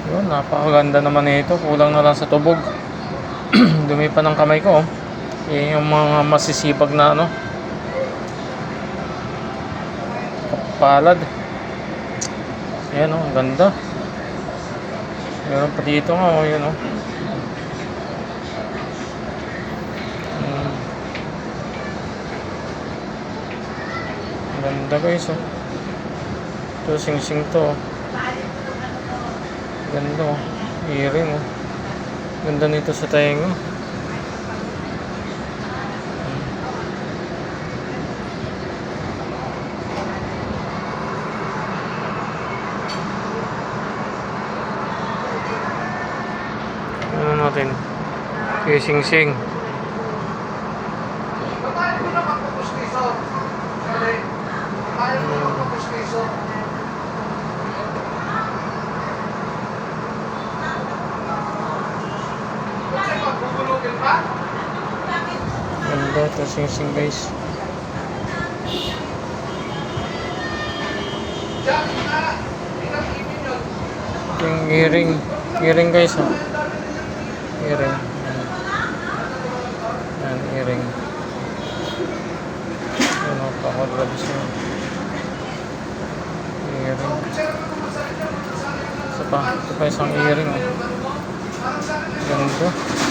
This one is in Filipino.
Yun, napakaganda naman nito. Kulang na lang sa tubog. Dumi pa ng kamay ko. Yan yung mga masisipag na ano, palad. Ayan ang ganda. Meron pa dito nga yun ganda guys Ito sing-sing to. Ganda earring Ganda nito sa tenga. Ano natin? Sing-sing. Ganda ito sing-sing guys. Yung earring guys earring. Yan earring. Ano pa ko labis yun. Earring. Ito pa isang earring. Ganda.